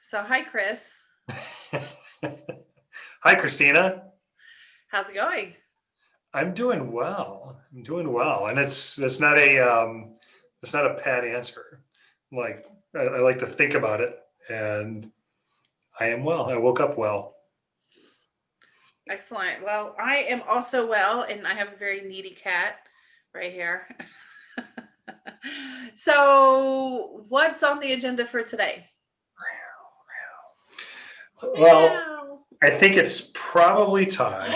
So, hi, Chris. Hi, Christina. How's it going? I'm doing well. I'm doing well, and it's not a pat answer. Like I like to think about it, and I am well. I woke up well. Excellent. Well, I am also well, and I have a very needy cat right here. So, what's on the agenda for today? Well, Meow. I think it's probably time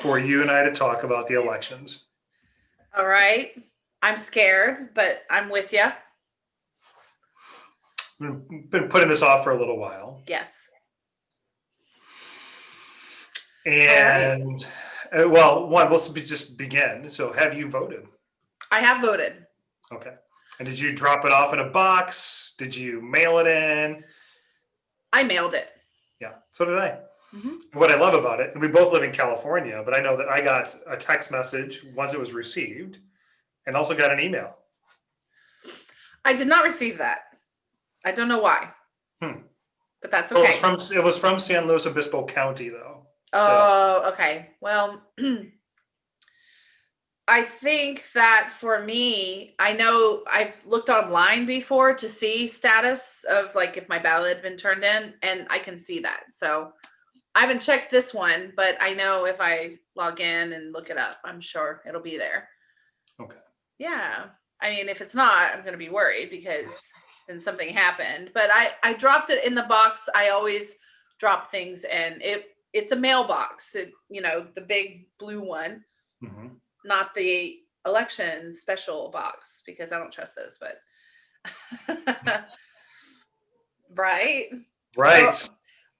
for you and I to talk about the elections. All right. I'm scared, but I'm with you. We've been putting this off for a little while, Yes. All right. and well, just begin. So, have you voted? I have voted. Okay. And did you drop it off in a box? Did you mail it in? I mailed it. Yeah, so did I. hmm What I love about it, and we both live in California, but I know that I got a text message once it was received and also got an email. I did not receive that. I don't know why, Hmm. but that's Well, okay. it was from San Luis Obispo County though. So Oh, okay. Well, I think that for me, I know I've looked online before to see status of like if my ballot had been turned in, and I can see that. So I haven't checked this one, but I know if I log in and look it up, I'm sure it'll be there. okay. Yeah. I mean, if it's not, I'm going to be worried because then something happened. But I dropped it in the box. I always drop things, and it's a mailbox. The big blue one, hmm not the election special box because I don't trust those, but right. So Right.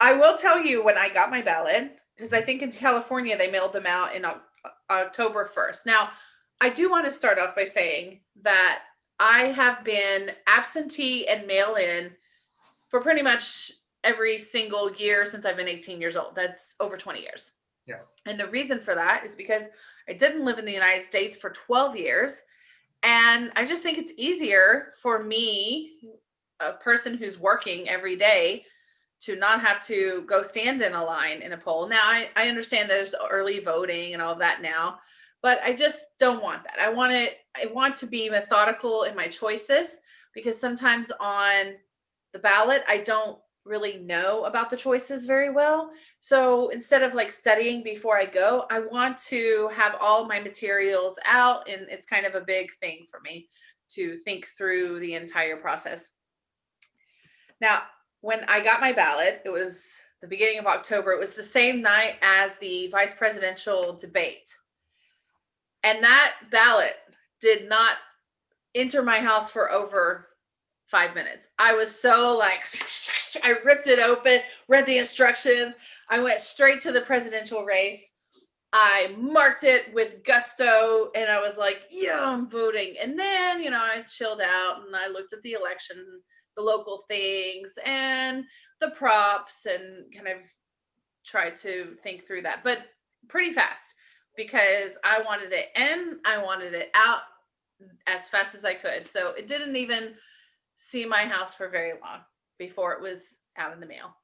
I will tell you when I got my ballot, because I think in California they mailed them out in October 1st. Now, I do want to start off by saying that I have been absentee and mail in for pretty much every single year since I've been 18 years old. That's over 20 years. Yeah. And the reason for that is because I didn't live in the United States for 12 years. And I just think it's easier for me, a person who's working every day, to not have to go stand in a line in a poll. Now, I understand there's early voting and all of that now, but I just don't want that. I want to be methodical in my choices because sometimes on the ballot, I don't really know about the choices very well. So instead of like studying before I go, I want to have all my materials out. And it's kind of a big thing for me to think through the entire process. Now, when I got my ballot, it was the beginning of October. It was the same night as the vice presidential debate. And that ballot did not enter my house for over 5 minutes. I was so like, I ripped it open, read the instructions. I went straight to the presidential race. I marked it with gusto and I was like, yeah, I'm voting. And then, I chilled out and I looked at the election, the local things and the props and kind of tried to think through that, but pretty fast because I wanted it in, I wanted it out as fast as I could. So it didn't even see my house for very long before it was out in the mail.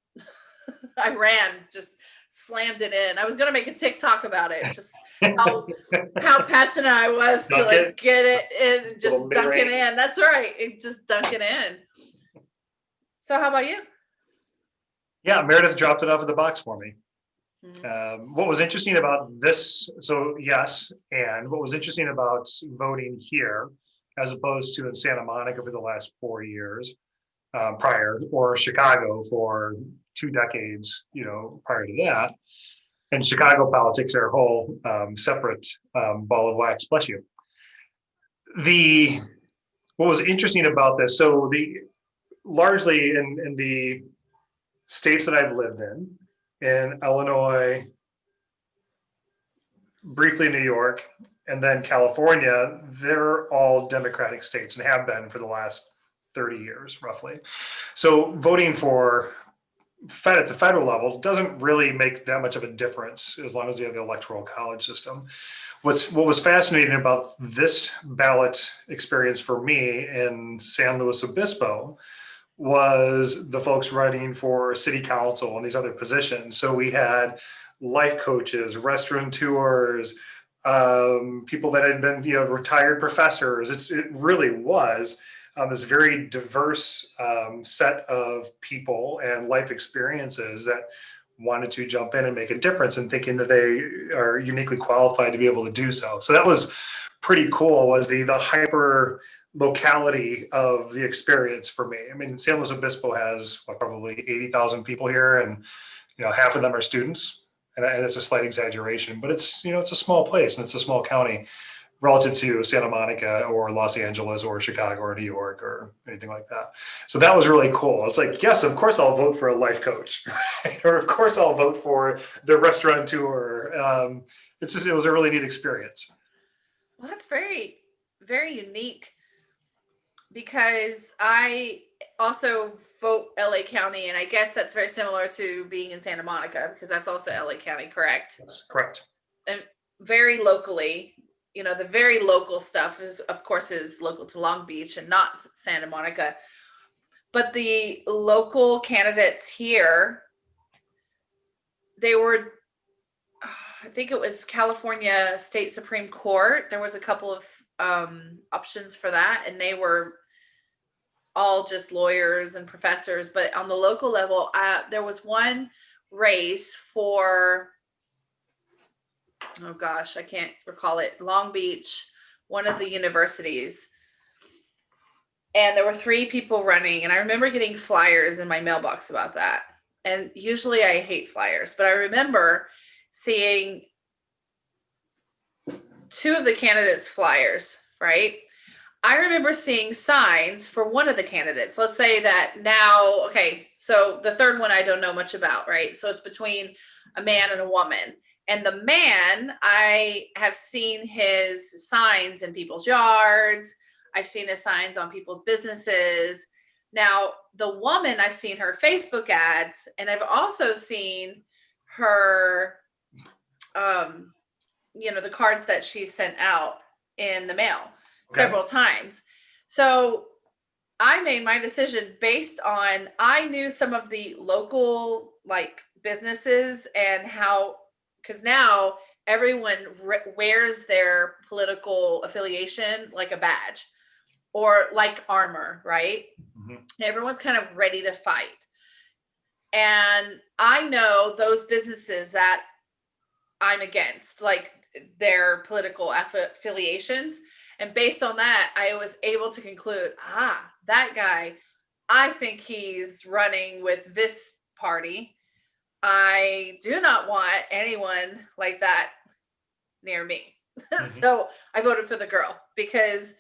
I ran, just slammed it in. I was gonna make a TikTok about it, just how passionate I was to Dunk like it. get it in and Little just mid dunk it range. in. That's right. It just dunk it in. So how about you? Yeah, Meredith dropped it off at the box for me. Mhm. What was interesting about this, so yes, and what was interesting about voting here as opposed to in Santa Monica for the last 4 years prior, or Chicago for 2 decades, prior to that. And Chicago politics are a whole separate ball of wax, bless you. The What was interesting about this, so the largely in the states that I've lived in Illinois, briefly New York, and then California, they're all Democratic states and have been for the last 30 years, roughly. So voting for Fed at the federal level doesn't really make that much of a difference as long as you have the electoral college system. What was fascinating about this ballot experience for me in San Luis Obispo was the folks running for city council and these other positions. So we had life coaches, restaurateurs, people that had been, retired professors. It really was this very diverse set of people and life experiences that wanted to jump in and make a difference, and thinking that they are uniquely qualified to be able to do so. So that was pretty cool, was the hyper locality of the experience for me. I mean, San Luis Obispo has probably 80,000 people here, and half of them are students, and it's a slight exaggeration, but it's it's a small place and it's a small county relative to Santa Monica or Los Angeles or Chicago or New York or anything like that. So that was really cool. It's like, yes, of course I'll vote for a life coach, right? Or of course I'll vote for the restaurateur. It was a really neat experience. Well, that's very, very unique, because I also vote LA County, and I guess that's very similar to being in Santa Monica, because that's also LA County, correct? That's correct. And very locally, the very local stuff is, of course, is local to Long Beach and not Santa Monica. But the local candidates here, they were, I think it was California State Supreme Court. There was a couple of options for that, and they were all just lawyers and professors. But on the local level, there was one race for, oh gosh, I can't recall it, Long Beach, one of the universities. And there were 3 people running, and I remember getting flyers in my mailbox about that. And usually I hate flyers, but I remember seeing 2 of the candidates' flyers, right? I remember seeing signs for one of the candidates. Let's say that now, okay, so the third one I don't know much about, right? So it's between a man and a woman. And the man, I have seen his signs in people's yards. I've seen his signs on people's businesses. Now, the woman, I've seen her Facebook ads, and I've also seen her, the cards that she sent out in the mail several times. So I made my decision based on, I knew some of the local businesses and how, because now everyone wears their political affiliation like a badge or like armor, right? Mm-hmm. Everyone's kind of ready to fight. And I know those businesses that I'm against, like their political affiliations. And based on that, I was able to conclude, that guy, I think he's running with this party. I do not want anyone like that near me. Mm-hmm. So I voted for the girl, because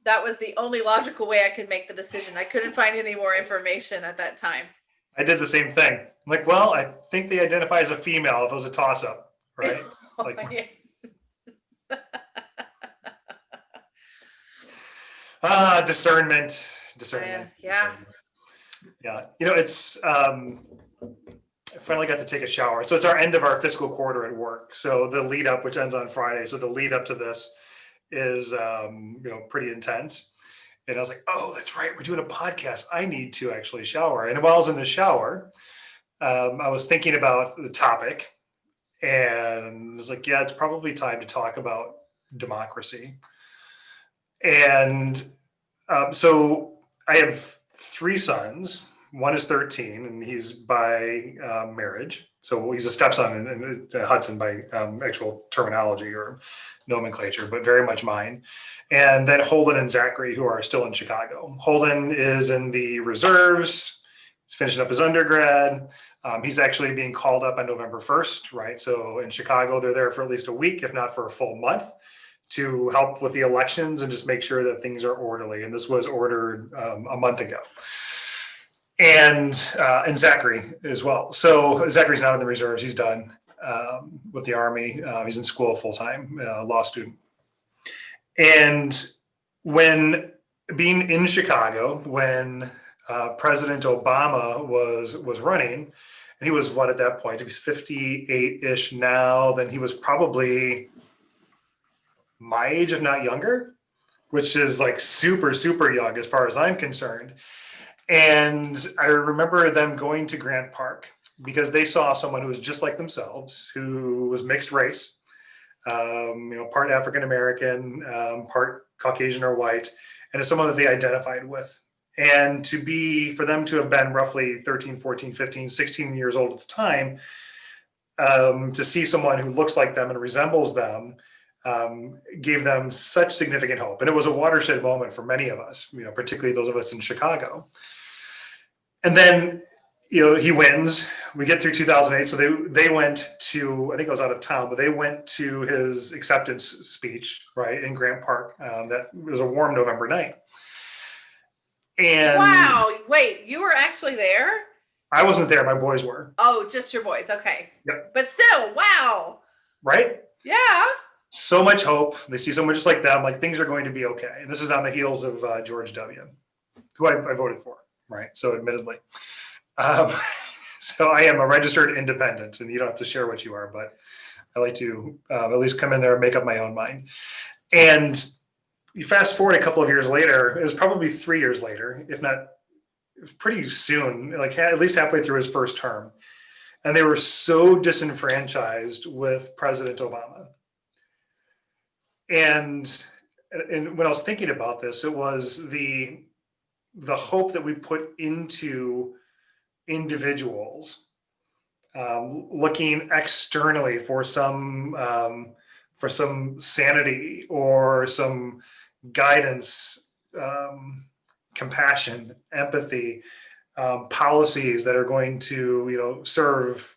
that was the only logical way I could make the decision. I couldn't find any more information at that time. I did the same thing. I'm like, well, I think they identify as a female if it was a toss-up, right? Discernment. Yeah. It's I finally got to take a shower. So it's our end of our fiscal quarter at work. So the lead up, which ends on Friday. So the lead up to this is pretty intense. And I was like, oh, that's right, we're doing a podcast. I need to actually shower. And while I was in the shower, I was thinking about the topic, and I was like, yeah, it's probably time to talk about democracy. And so I have 3 sons. One is 13, and he's by marriage. So he's a stepson in Hudson by actual terminology or nomenclature, but very much mine. And then Holden and Zachary, who are still in Chicago. Holden is in the reserves. He's finishing up his undergrad. He's actually being called up on November 1st, right? So in Chicago, they're there for at least a week, if not for a full month, to help with the elections and just make sure that things are orderly. And this was ordered a month ago. And Zachary as well. So Zachary's not in the reserves. He's done with the Army. He's in school full-time, law student. And when being in Chicago, when President Obama was running, and he was at that point? He was 58-ish now. Then he was probably my age, if not younger, which is super, super young as far as I'm concerned. And I remember them going to Grant Park because they saw someone who was just like themselves, who was mixed race, part African American, part Caucasian or white, and it's someone that they identified with. And for them to have been roughly 13, 14, 15, 16 years old at the time, to see someone who looks like them and resembles them, gave them such significant hope. And it was a watershed moment for many of us, particularly those of us in Chicago. And then, he wins. We get through 2008. So they went to, I think I was out of town, but they went to his acceptance speech, right, in Grant Park. That was a warm November night. And wow. Wait, you were actually there? I wasn't there. My boys were. Oh, just your boys. Okay. Yep. But still, wow. Right? Yeah. So much hope. They see someone just like them, like things are going to be okay. And this is on the heels of George W., who I voted for, right? So admittedly. So I am a registered independent, and you don't have to share what you are, but I like to at least come in there and make up my own mind. And you fast forward a couple of years later, it was probably 3 years later, if not, it was pretty soon, like at least halfway through his first term. And they were so disenfranchised with President Obama. And when I was thinking about this, it was the hope that we put into individuals, looking externally for some sanity or some guidance, compassion, empathy, policies that are going to serve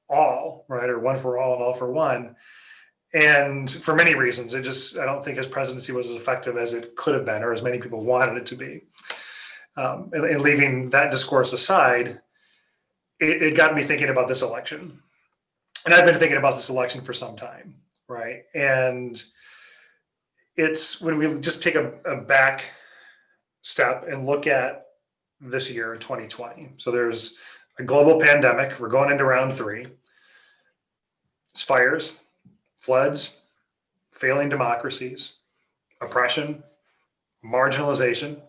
all, right, or one for all and all for one. And for many reasons, I don't think his presidency was as effective as it could have been, or as many people wanted it to be. And leaving that discourse aside, it got me thinking about this election. And I've been thinking about this election for some time, right? And it's when we just take a back step and look at this year, 2020. So there's a global pandemic. We're going into round 3. It's fires, floods, failing democracies, oppression, marginalization,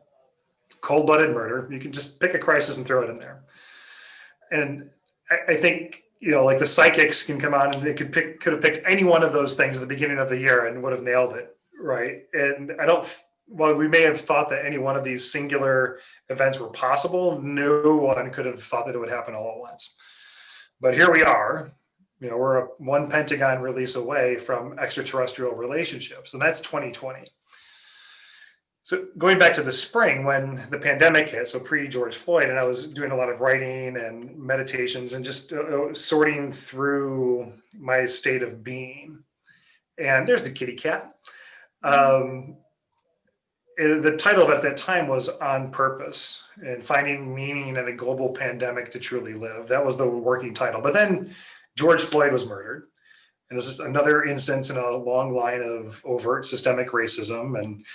cold-blooded murder. You can just pick a crisis and throw it in there. And I think, like the psychics can come on and they could have picked any one of those things at the beginning of the year and would have nailed it, right? And while we may have thought that any one of these singular events were possible, no one could have thought that it would happen all at once. But here we are. We're one Pentagon release away from extraterrestrial relationships, and that's 2020. So going back to the spring when the pandemic hit, so pre-George Floyd, and I was doing a lot of writing and meditations and just sorting through my state of being. And there's the kitty cat. The title of it at that time was On Purpose and Finding Meaning in a Global Pandemic to Truly Live. That was the working title. But then George Floyd was murdered. And this is another instance in a long line of overt systemic racism, and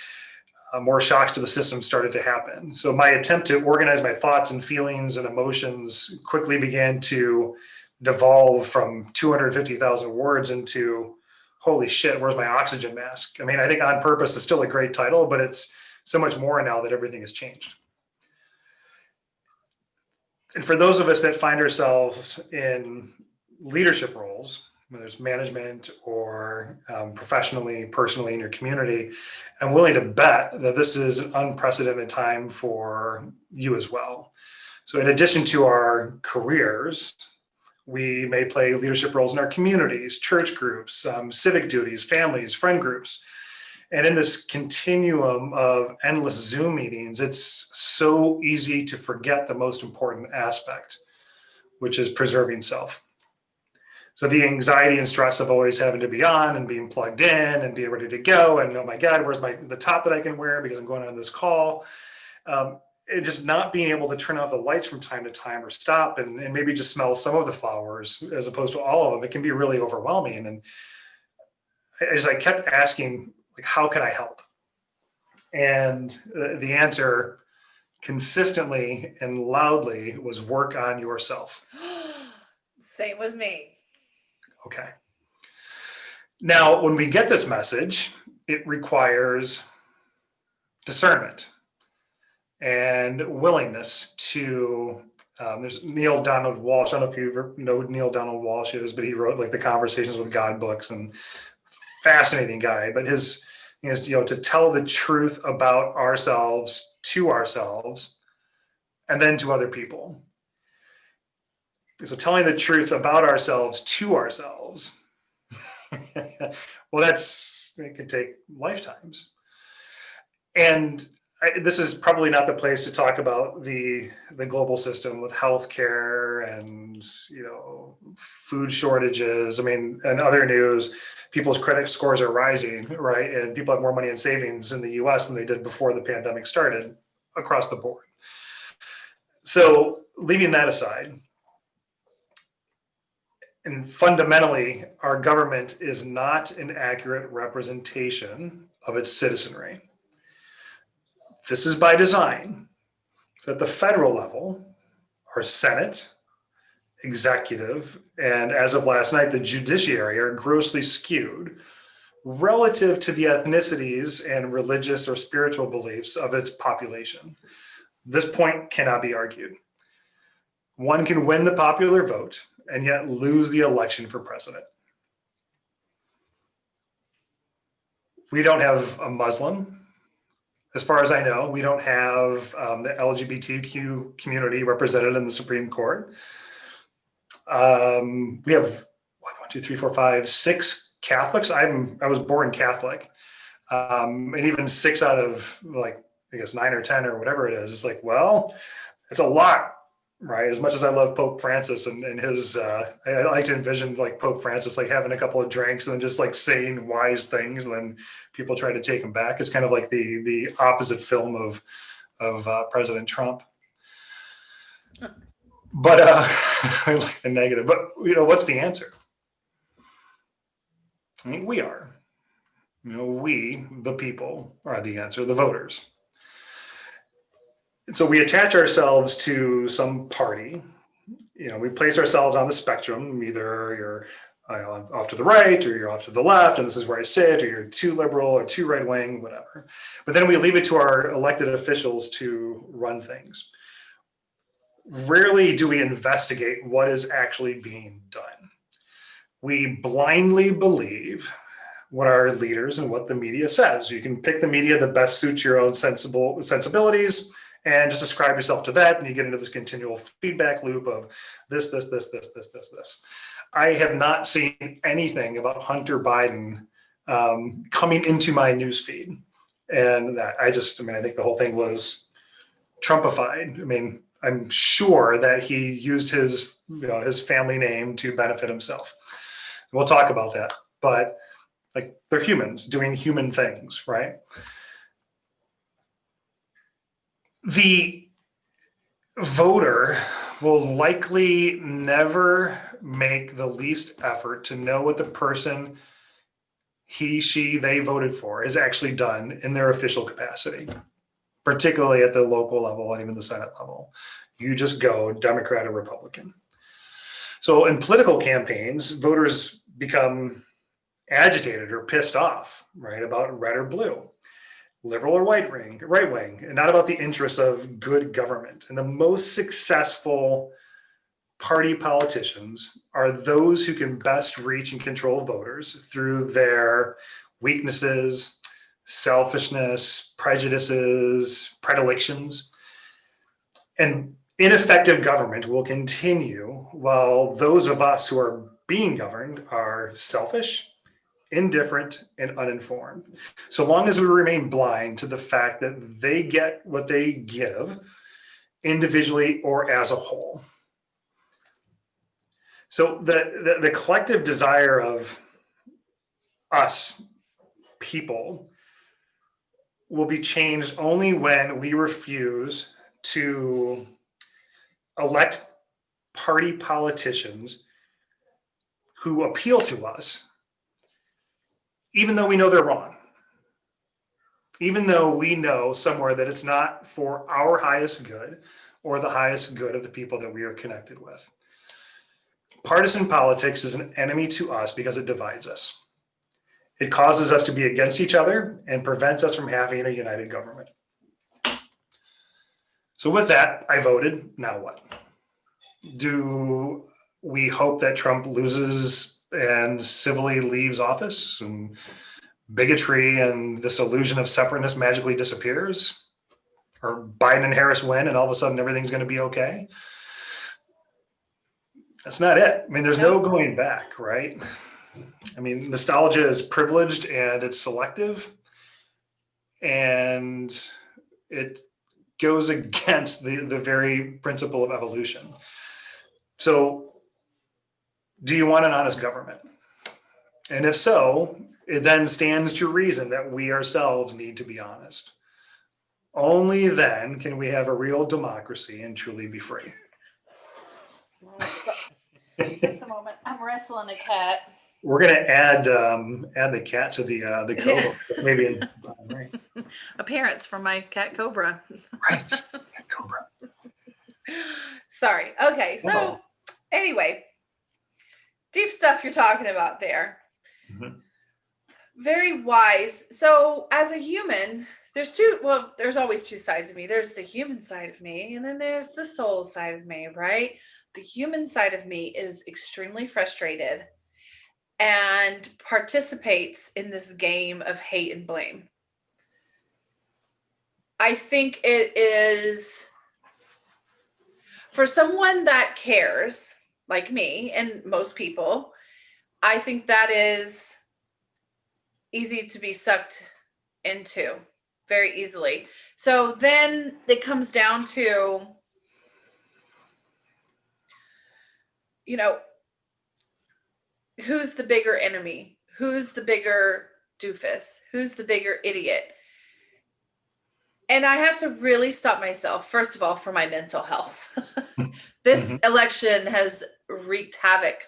more shocks to the system started to happen. So my attempt to organize my thoughts and feelings and emotions quickly began to devolve from 250,000 words into, holy shit, where's my oxygen mask? I mean, I think On Purpose is still a great title, but it's so much more now that everything has changed. And for those of us that find ourselves in leadership roles, whether it's management or professionally, personally in your community, I'm willing to bet that this is an unprecedented time for you as well. So in addition to our careers, we may play leadership roles in our communities, church groups, civic duties, families, friend groups. And in this continuum of endless Zoom meetings, it's so easy to forget the most important aspect, which is preserving self. So the anxiety and stress of always having to be on and being plugged in and being ready to go. And oh my God, where's the top that I can wear because I'm going on this call. And just not being able to turn off the lights from time to time or stop and maybe just smell some of the flowers as opposed to all of them. It can be really overwhelming. And as I kept asking, like, how can I help? And the answer consistently and loudly was work on yourself. Same with me. Okay. Now, when we get this message, it requires discernment. and willingness to, there's Neil Donald Walsh. I don't know if you ever know who Neil Donald Walsh is, but he wrote like the Conversations with God books, and fascinating guy. But to tell the truth about ourselves to ourselves and then to other people. So telling the truth about ourselves to ourselves, well, it could take lifetimes. And this is probably not the place to talk about the global system with healthcare and food shortages. I mean, and other news, people's credit scores are rising, right? And people have more money in savings in the U.S. than they did before the pandemic started across the board. So leaving that aside, and fundamentally, our government is not an accurate representation of its citizenry. This is by design. So at the federal level, our Senate, executive, and as of last night, the judiciary are grossly skewed relative to the ethnicities and religious or spiritual beliefs of its population. This point cannot be argued. One can win the popular vote and yet lose the election for president. We don't have a Muslim. As far as I know, we don't have the LGBTQ community represented in the Supreme Court. We have 6 Catholics. I was born Catholic, and even 6 out of 9 or 10 or whatever it is. It's like, well, it's a lot, right? As much as I love Pope Francis and his, I like to envision Pope Francis having a couple of drinks and then just saying wise things, and then people try to take him back. It's kind of like the opposite film of President Trump. But I like the negative. But what's the answer? I mean, we are. We, the people, are the answer, the voters. So we attach ourselves to some party. We place ourselves on the spectrum. Either you're off to the right or you're off to the left, and this is where I sit, or you're too liberal or too right wing, whatever. But then we leave it to our elected officials to run things. Rarely do we investigate what is actually being done. We blindly believe what our leaders and what the media says. You can pick the media that best suits your own sensibilities and just ascribe yourself to that, and you get into this continual feedback loop of this. I have not seen anything about Hunter Biden coming into my newsfeed, and that I think the whole thing was Trumpified. I mean, I'm sure that he used his family name to benefit himself. We'll talk about that, but they're humans doing human things, right? The voter will likely never make the least effort to know what the person he, she, they voted for is actually done in their official capacity, particularly at the local level and even the Senate level. You just go Democrat or Republican. So in political campaigns, voters become agitated or pissed off, right, about red or blue, liberal or right wing, and not about the interests of good government. And the most successful party politicians are those who can best reach and control voters through their weaknesses, selfishness, prejudices, predilections. And ineffective government will continue while those of us who are being governed are selfish, indifferent, and uninformed. So long as we remain blind to the fact that they get what they give individually or as a whole. So the collective desire of us people will be changed only when we refuse to elect party politicians who appeal to us, even though we know they're wrong, even though we know somewhere that it's not for our highest good or the highest good of the people that we are connected with. Partisan politics is an enemy to us because it divides us. It causes us to be against each other and prevents us from having a united government. So with that, I voted. Now what? Do we hope that Trump loses and civilly leaves office and bigotry and this illusion of separateness magically disappears? Or Biden and Harris win and all of a sudden everything's going to be okay? That's not it. I mean, there's no Nope. going back, right? I mean, nostalgia is privileged and it's selective, and it goes against the very principle of evolution. So, do you want an honest government? And if so, it then stands to reason that we ourselves need to be honest. Only then can we have a real democracy and truly be free. Just a moment. I'm wrestling a cat. We're gonna add the cat to the cobra, maybe in right. Appearance from my cat Cobra. Right. Cat cobra. Sorry. Okay. So anyway, deep stuff you're talking about there. Mhm. Very wise. So as a human, there's always two sides of me. There's the human side of me, and then there's the soul side of me, right? The human side of me is extremely frustrated and participates in this game of hate and blame. I think it is for someone that cares, like me and most people, I think that is easy to be sucked into very easily. So then it comes down to, you know, who's the bigger enemy? Who's the bigger doofus? Who's the bigger idiot? And I have to really stop myself, first of all, for my mental health. This Mhm. election has wreaked havoc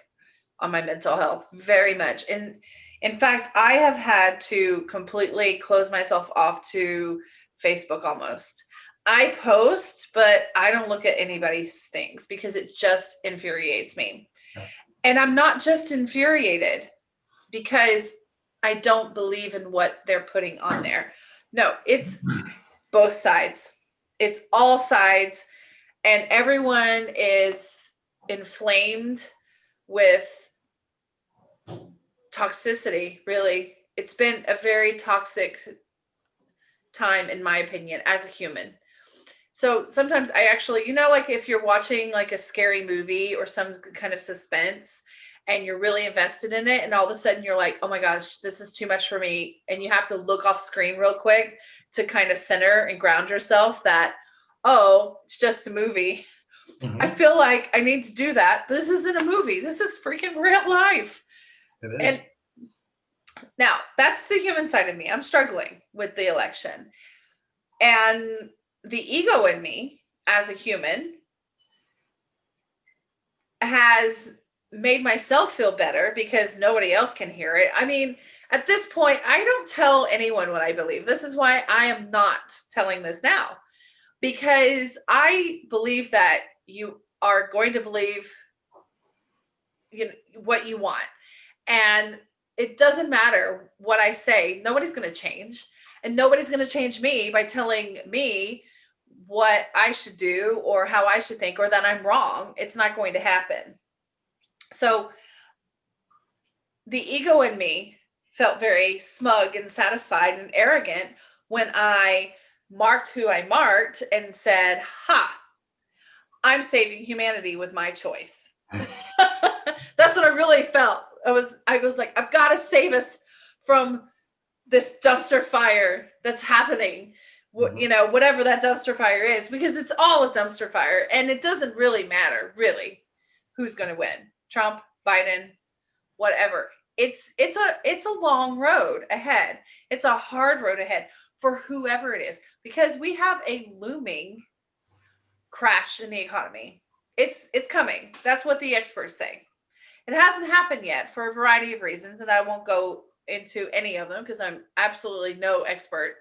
on my mental health very much. And in fact, I have had to completely close myself off to Facebook almost. I post, but I don't look at anybody's things because it just infuriates me. Yeah. And I'm not just infuriated because I don't believe in what they're putting on there. No, it's both sides. It's all sides, and everyone is inflamed with toxicity, really. It's been a very toxic time, in my opinion, as a human. So sometimes I actually, like if you're watching like a scary movie or some kind of suspense and you're really invested in it, and all of a sudden you're like, oh my gosh, this is too much for me. And you have to look off screen real quick to kind of center and ground yourself that, oh, it's just a movie. I Mhm. feel like I need to do that, but this isn't a movie. This is freaking real life. It And is. now that's the human side of me. I'm struggling with the election. And the ego in me as a human has made myself feel better because nobody else can hear it. I mean, at this point, I don't tell anyone what I believe. This is why I am not telling this now, because I believe that you are going to believe what you want. And it doesn't matter what I say, nobody's going to change. And nobody's going to change me by telling me what I should do or how I should think or that I'm wrong. It's not going to happen. So the ego in me felt very smug and satisfied and arrogant when I marked who I marked and said, ha, I'm saving humanity with my choice. That's what I really felt. I was like, I've got to save us from this dumpster fire that's happening. Mhm. Whatever that dumpster fire is, because it's all a dumpster fire, and it doesn't really matter, really, who's going to win. Trump, Biden, whatever. It's a long road ahead. It's a hard road ahead for whoever it is, because we have a looming crash in the economy. It's coming. That's what the experts say. It hasn't happened yet for a variety of reasons, and I won't go into any of them because I'm absolutely no expert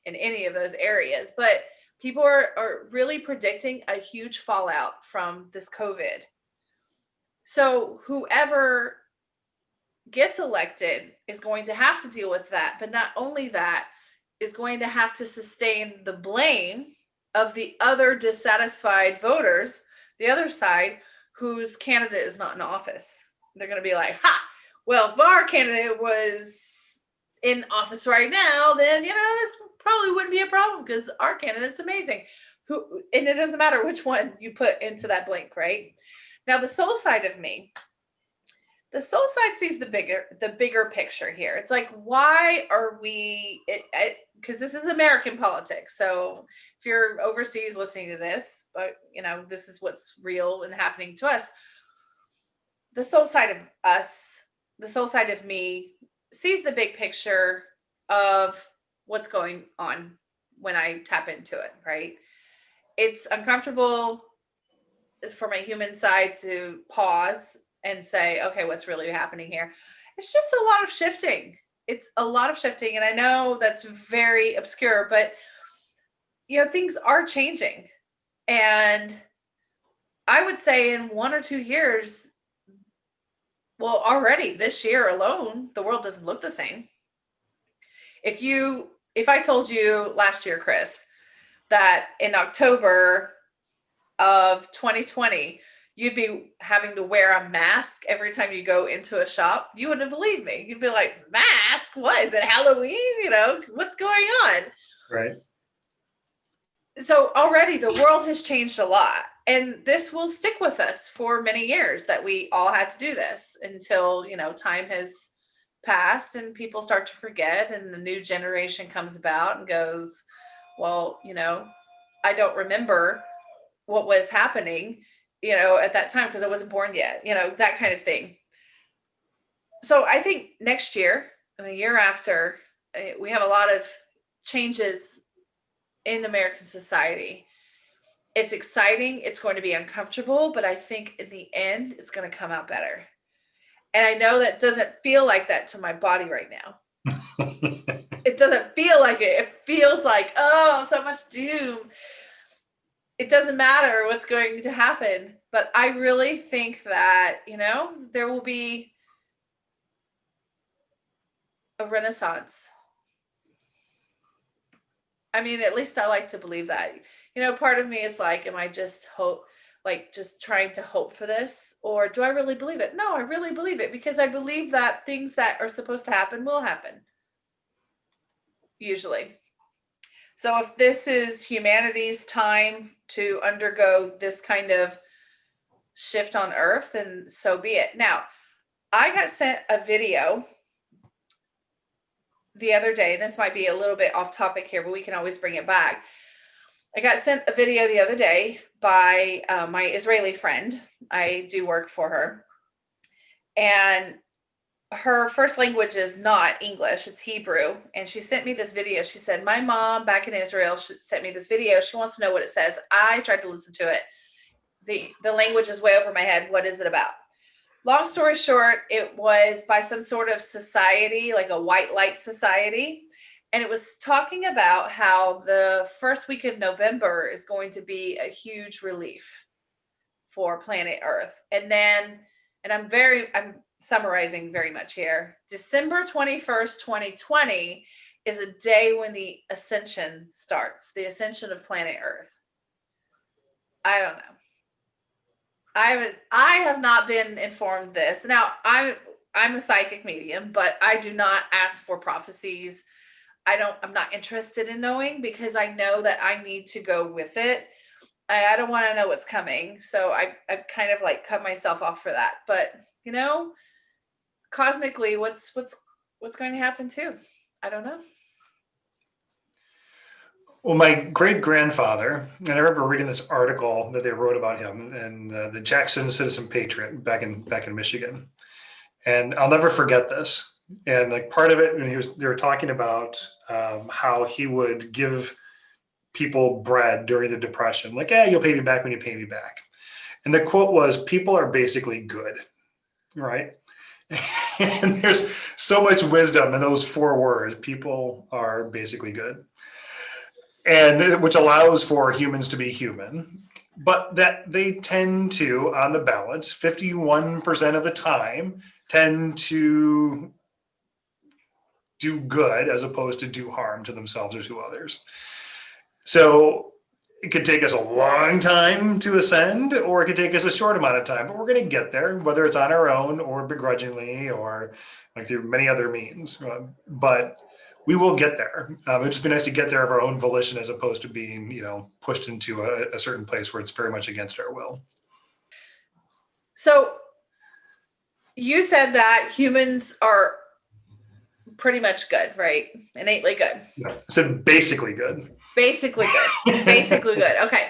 in any of those areas. But people are really predicting a huge fallout from this COVID. So whoever gets elected is going to have to deal with that. But not only that, is going to have to sustain the blame of the other dissatisfied voters, the other side, whose candidate is not in office. They're going to be like, ha, well, if our candidate was in office right now, then, this probably wouldn't be a problem because our candidate's amazing. And it doesn't matter which one you put into that blank, right? Now, the soul side of me, the soul side sees the bigger picture here. It's like, why are we, because this is American politics. So if you're overseas listening to this, but this is what's real and happening to us. The soul side of us, the soul side of me sees the big picture of what's going on when I tap into it, right? It's uncomfortable for my human side to pause and say, okay, what's really happening here? It's just a lot of shifting. It's a lot of shifting. And I know that's very obscure, but things are changing. And I would say in 1 or 2 years, well, already this year alone, the world doesn't look the same. If I told you last year, Chris, that in October of 2020, you'd be having to wear a mask every time you go into a shop, you wouldn't believe me. You'd be like, mask? What? Is it Halloween? What's going on? Right. So already the world has changed a lot. And this will stick with us for many years, that we all had to do this until, time has passed and people start to forget and the new generation comes about and goes, well, I don't remember what was happening, at that time because I wasn't born yet, that kind of thing. So I think next year and the year after, we have a lot of changes in American society. It's exciting. It's going to be uncomfortable, but I think in the end, it's going to come out better. And I know that doesn't feel like that to my body right now. It doesn't feel like it. It feels like, oh, so much doom. It doesn't matter what's going to happen. But I really think that, there will be a renaissance. I mean, at least I like to believe that. Part of me is like, am I just just trying to hope for this? Or do I really believe it? No, I really believe it because I believe that things that are supposed to happen will happen. Usually. So if this is humanity's time to undergo this kind of shift on Earth, then so be it. Now, I got sent a video the other day, and this might be a little bit off topic here, but we can always bring it back. I got sent a video the other day by my Israeli friend. I do work for her. And her first language is not English, it's Hebrew. And she sent me this video. She said, my mom back in Israel sent me this video. She wants to know what it says. I tried to listen to it. The language is way over my head. What is it about? Long story short, it was by some sort of society, like a white light society. And it was talking about how the first week of November is going to be a huge relief for planet Earth. And then, and I'm summarizing very much here, December 21st, 2020 is a day when the ascension starts, the ascension of planet Earth. I don't know. I have not been informed this. Now, I'm a psychic medium, but I do not ask for prophecies. I'm not interested in knowing because I know that I need to go with it. I don't want to know what's coming. So I've kind of like cut myself off for that. But, cosmically, what's going to happen too? I don't know. Well, my great grandfather, and I remember reading this article that they wrote about him and the Jackson Citizen Patriot back in Michigan, and I'll never forget this. And like part of it, when they were talking about how he would give people bread during the Depression, like, "Yeah, you'll pay me back when you pay me back." And the quote was, "People are basically good," right? And there's so much wisdom in those 4 words. People are basically good. And which allows for humans to be human, but that they tend to, on the balance, 51% of the time, tend to do good as opposed to do harm to themselves or to others. So it could take us a long time to ascend, or it could take us a short amount of time, but we're going to get there, whether it's on our own or begrudgingly or like through many other means. But we will get there. It'd just be nice to get there of our own volition as opposed to being, pushed into a certain place where it's very much against our will. So you said that humans are pretty much good, right? Innately good. Yeah. So basically good. Basically good. Basically good. Okay.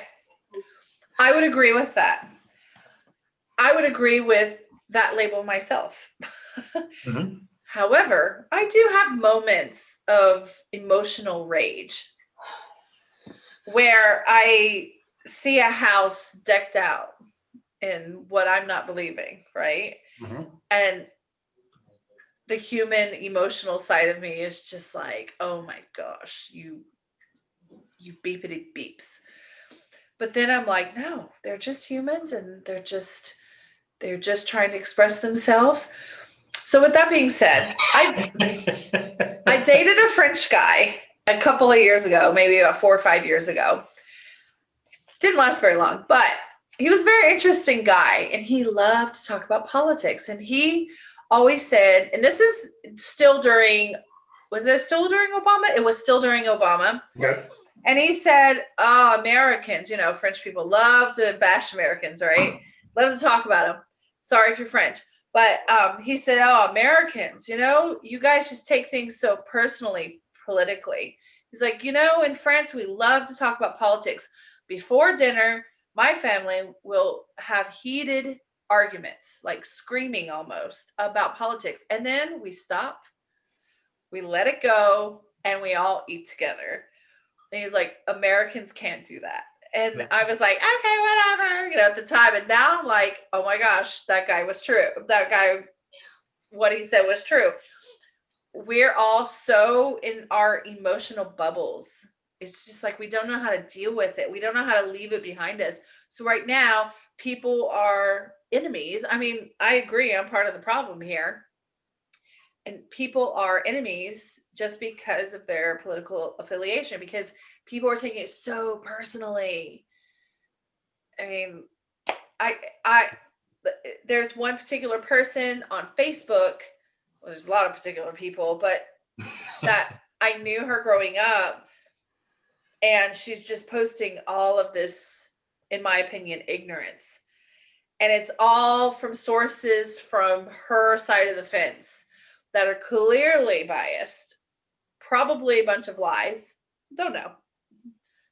I would agree with that. I would agree with that label myself. Mm-hmm. However, I do have moments of emotional rage where I see a house decked out in what I'm not believing, right? Mm-hmm. And the human emotional side of me is just like, oh my gosh, you beepity beeps. But then I'm like, no, they're just humans and they're just trying to express themselves. So with that being said, I dated a French guy a couple of years ago, maybe about 4 or 5 years ago. Didn't last very long, but he was a very interesting guy and he loved to talk about politics. And he always said, and this is still during, was it still during Obama? It was still during Obama. Okay. And he said, oh, Americans, French people love to bash Americans, right? Love to talk about them. Sorry if you're French. But he said, oh, Americans, you guys just take things so personally, politically. He's like, in France, we love to talk about politics. Before dinner, my family will have heated arguments, like screaming almost about politics. And then we stop, we let it go, and we all eat together. And he's like, Americans can't do that. And I was like, okay, whatever, at the time. And now I'm like, oh my gosh, that guy was true. That guy, what he said was true. We're all so in our emotional bubbles. It's just like we don't know how to deal with it. We don't know how to leave it behind us. So right now, people are enemies. I mean, I agree. I'm part of the problem here. And people are enemies just because of their political affiliation, because people are taking it so personally. I mean, I there's one particular person on Facebook. Well, there's a lot of particular people, but that I knew her growing up, and she's just posting all of this, in my opinion, ignorance. And it's all from sources from her side of the fence that are clearly biased, probably a bunch of lies. Don't know.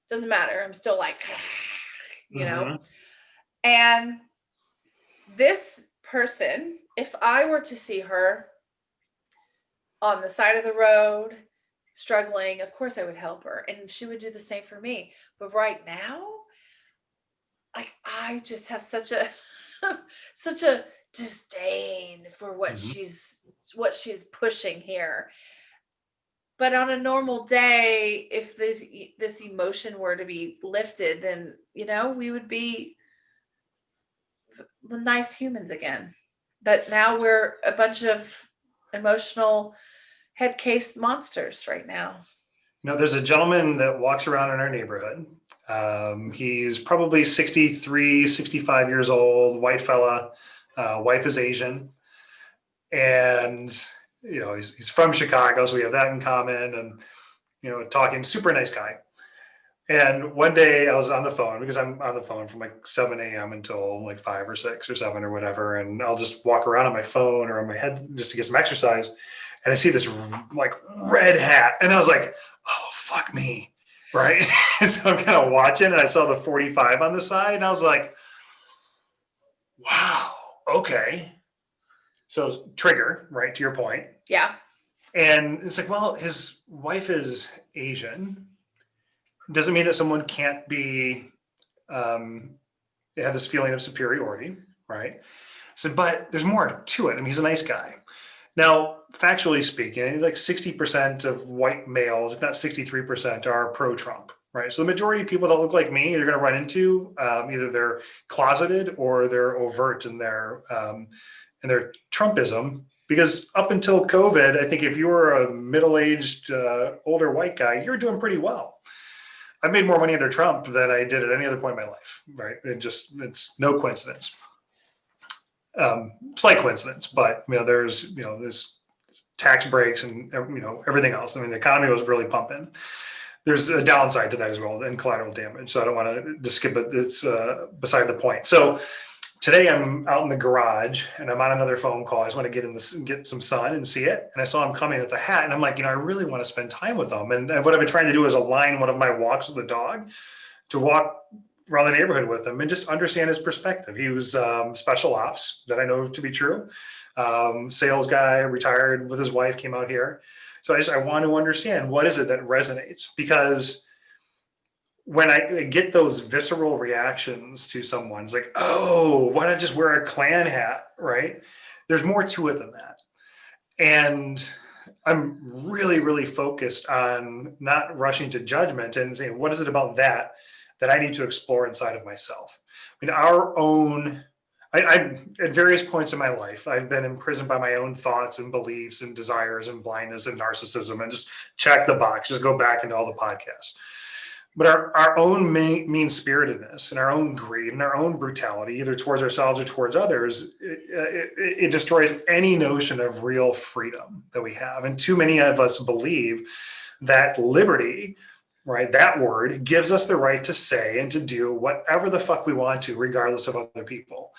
Doesn't matter. I'm still like, Mm-hmm. And this person, if I were to see her on the side of the road, struggling, of course I would help her. And she would do the same for me. But right now, like, I just have such a such a disdain for what Mm-hmm. she's pushing here. But on a normal day, if this emotion were to be lifted, then we would be the nice humans again. But now we're a bunch of emotional head case monsters right now. There's a gentleman that walks around in our neighborhood. He's probably 63, 65 years old, white fella. Wife is Asian. And, he's from Chicago, so we have that in common. And, talking, super nice guy. And one day I was on the phone, because I'm on the phone from like 7 a.m. until like 5 or 6 or 7 or whatever. And I'll just walk around on my phone or on my head just to get some exercise. And I see this like red hat. And I was like, oh, fuck me. Right. And so I'm kind of watching, and I saw the 45 on the side, and I was like, wow, okay. So trigger, right, to your point. Yeah. And it's like, well, his wife is Asian. Doesn't mean that someone can't be, they have this feeling of superiority, right? So, but there's more to it. I mean, he's a nice guy. Now, factually speaking, like 60% of white males, if not 63%, are pro-Trump, right? So the majority of people that look like me, you're going to run into either they're closeted or they're overt in their Trumpism. Because up until COVID, I think if you were a middle-aged, older white guy, you were doing pretty well. I've made more money under Trump than I did at any other point in my life, right? It's no coincidence. Slight coincidence, but there's tax breaks and everything else. I mean, the economy was really pumping. There's a downside to that as well, and collateral damage. So I don't want to just skip it. It's beside the point. So today I'm out in the garage and I'm on another phone call. I just want to get some sun and see it. And I saw him coming with a hat, and I'm like, I really want to spend time with him. And what I've been trying to do is align one of my walks with the dog to walk around the neighborhood with him and just understand his perspective. He was special ops, that I know to be true. Sales guy, retired with his wife, came out here. So I want to understand, what is it that resonates? Because when I get those visceral reactions to someone, it's like, oh, why not just wear a Klan hat, right? There's more to it than that. And I'm really, really focused on not rushing to judgment and saying, what is it about that I need to explore inside of myself? I mean, I at various points in my life, I've been imprisoned by my own thoughts and beliefs and desires and blindness and narcissism, and just check the box, just go back into all the podcasts. But our own mean-spiritedness and our own greed and our own brutality, either towards ourselves or towards others, it destroys any notion of real freedom that we have. And too many of us believe that liberty, right, that word, gives us the right to say and to do whatever the fuck we want to, regardless of other people.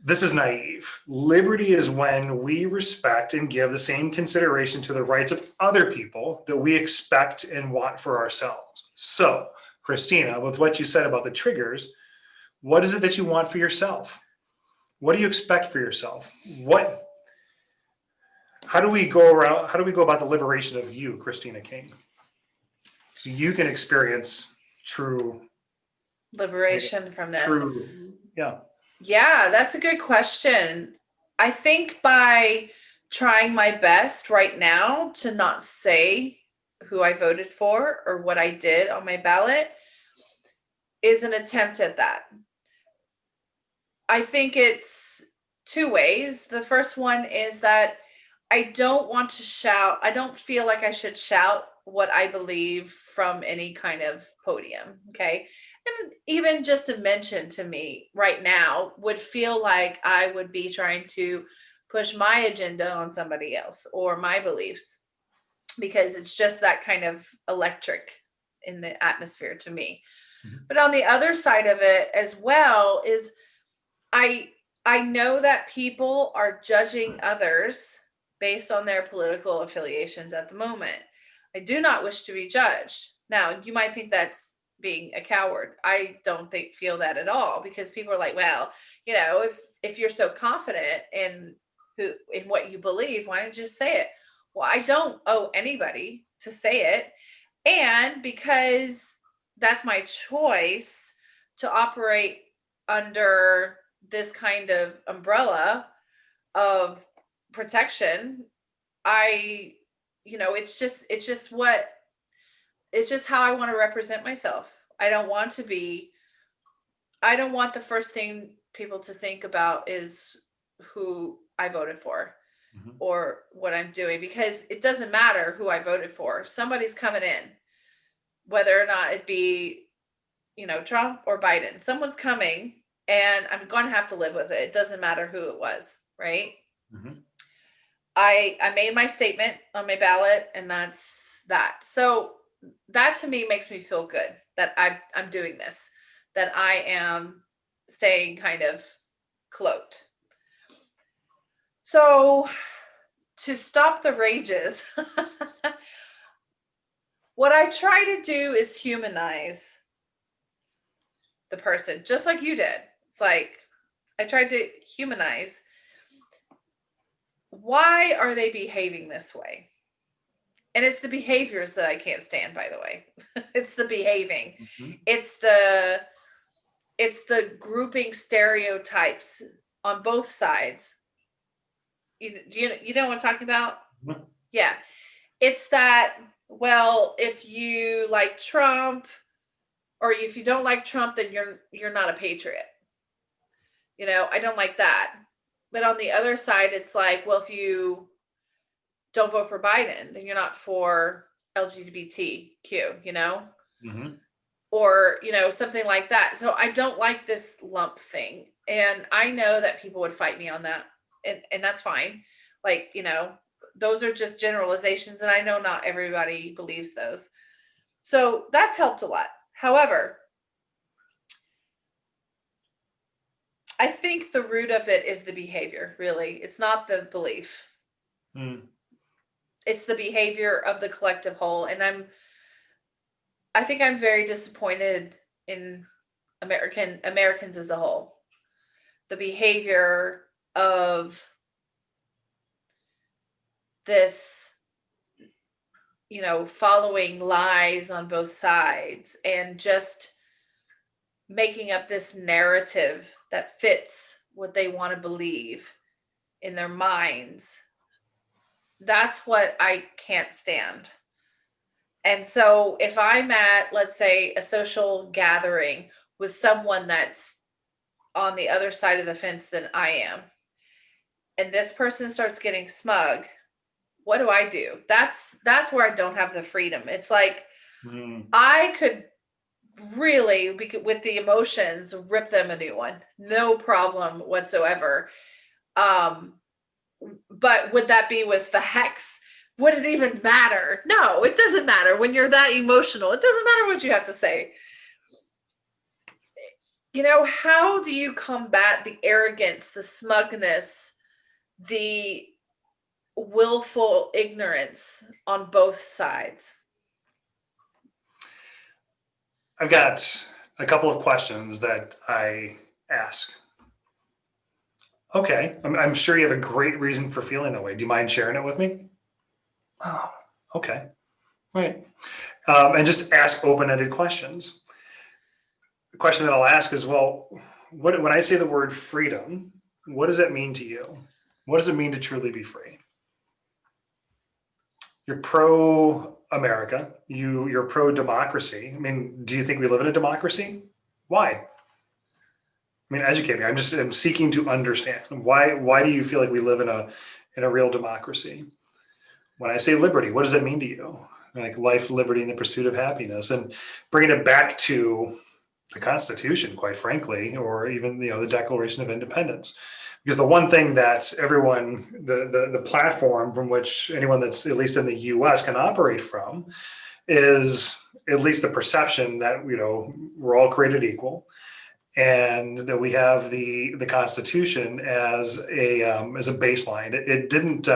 This is naive. Liberty is when we respect and give the same consideration to the rights of other people that we expect and want for ourselves. So, Christina, with what you said about the triggers, what is it that you want for yourself? What do you expect for yourself? How do we go about the liberation of you, Christina King? So you can experience true liberation from this. Yeah, that's a good question. I think by trying my best right now to not say who I voted for or what I did on my ballot is an attempt at that. I think it's two ways. The first one is that I don't want to shout. I don't feel like I should shout what I believe from any kind of podium. Okay. And even just a mention to me right now would feel like I would be trying to push my agenda on somebody else or my beliefs, because it's just that kind of electric in the atmosphere to me. Mm-hmm. But on the other side of it as well is I know that people are judging others based on their political affiliations at the moment. I do not wish to be judged. Now, you might think that's being a coward. I don't feel that at all, because people are like, well, if you're so confident in what you believe, why don't you just say it? Well, I don't owe anybody to say it. And because that's my choice to operate under this kind of umbrella of protection, it's just how I want to represent myself. I don't want the first thing people to think about is who I voted for, mm-hmm. or what I'm doing, because it doesn't matter who I voted for. Somebody's coming in, whether or not it be, Trump or Biden, someone's coming, and I'm going to have to live with it. It doesn't matter who it was, right? Mm-hmm. I made my statement on my ballot, and that's that. So that to me makes me feel good that I'm doing this, that I am staying kind of cloaked. So to stop the rages, what I try to do is humanize the person, just like you did. It's like I tried to humanize. Why are they behaving this way? And it's the behaviors that I can't stand, by the way. It's the behaving. Mm-hmm. It's the grouping stereotypes on both sides. You know what I'm talking about? Mm-hmm. Yeah. It's that, well, if you like Trump, or if you don't like Trump, then you're not a patriot. I don't like that. But on the other side, it's like, well, if you don't vote for Biden, then you're not for LGBTQ, Mm-hmm. or, something like that. So I don't like this lump thing. And I know that people would fight me on that. And that's fine. Like, those are just generalizations. And I know not everybody believes those. So that's helped a lot. However, I think the root of it is the behavior, really. It's not the belief. Mm. It's the behavior of the collective whole. And I think I'm very disappointed in Americans as a whole. The behavior of this, following lies on both sides and just making up this narrative that fits what they want to believe in their minds. That's what I can't stand. And so if I'm at, let's say, a social gathering with someone that's on the other side of the fence than I am, and this person starts getting smug, what do? That's where I don't have the freedom. It's like I could really, with the emotions, rip them a new one, no problem whatsoever. But would that be with facts? Would it even matter? No, it doesn't matter when you're that emotional. It doesn't matter what you have to say. How do you combat the arrogance, the smugness, the willful ignorance on both sides? I've got a couple of questions that I ask. Okay, I'm sure you have a great reason for feeling that way. Do you mind sharing it with me? Oh, okay. Right. And just ask open-ended questions. The question that I'll ask is, well, when I say the word freedom, what does that mean to you? What does it mean to truly be free? You're pro-America. You're pro-democracy. I mean, do you think we live in a democracy? Why? I mean, educate me. I'm seeking to understand. Why do you feel like we live in a real democracy? When I say liberty, what does that mean to you? Like life, liberty, and the pursuit of happiness, and bringing it back to the Constitution, quite frankly, or even the Declaration of Independence. Because the one thing that everyone, the platform from which anyone that's at least in the U.S. can operate from, is at least the perception that we're all created equal, and that we have the Constitution as a baseline. It didn't.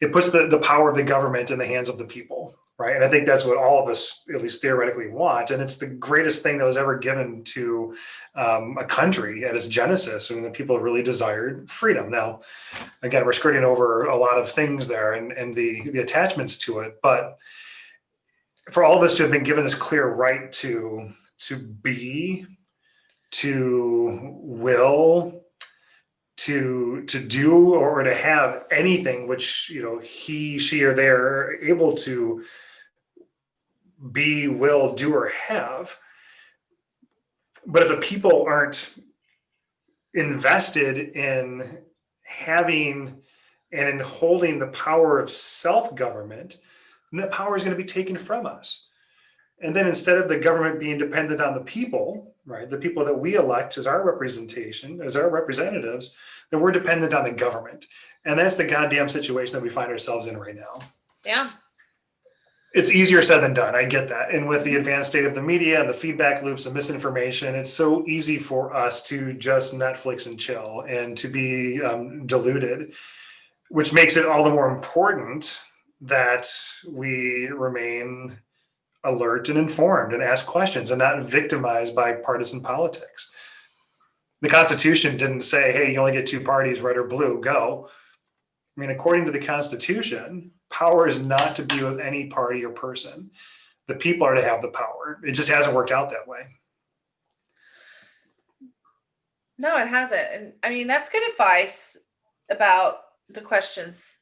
It puts the power of the government in the hands of the people, right? And I think that's what all of us, at least theoretically, want. And it's the greatest thing that was ever given to a country at its genesis, when the people really desired freedom. Now, again, we're skirting over a lot of things there and the attachments to it, but for all of us to have been given this clear right to be, to will, to do, or to have anything which he, she, or they are able to be, will, do, or have. But if the people aren't invested in having and in holding the power of self-government, then that power is going to be taken from us. And then instead of the government being dependent on the people, right, the people that we elect as our representation, as our representatives, then we're dependent on the government. And that's the goddamn situation that we find ourselves in right now. Yeah. It's easier said than done. I get that. And with the advanced state of the media and the feedback loops and misinformation, it's so easy for us to just Netflix and chill and to be deluded, which makes it all the more important that we remain alert and informed and ask questions and not victimized by partisan politics. The Constitution didn't say, hey, you only get two parties, red or blue, go. I mean, according to the Constitution, power is not to be with any party or person. The people are to have the power. It just hasn't worked out that way. No, it hasn't. And I mean, that's good advice about the questions.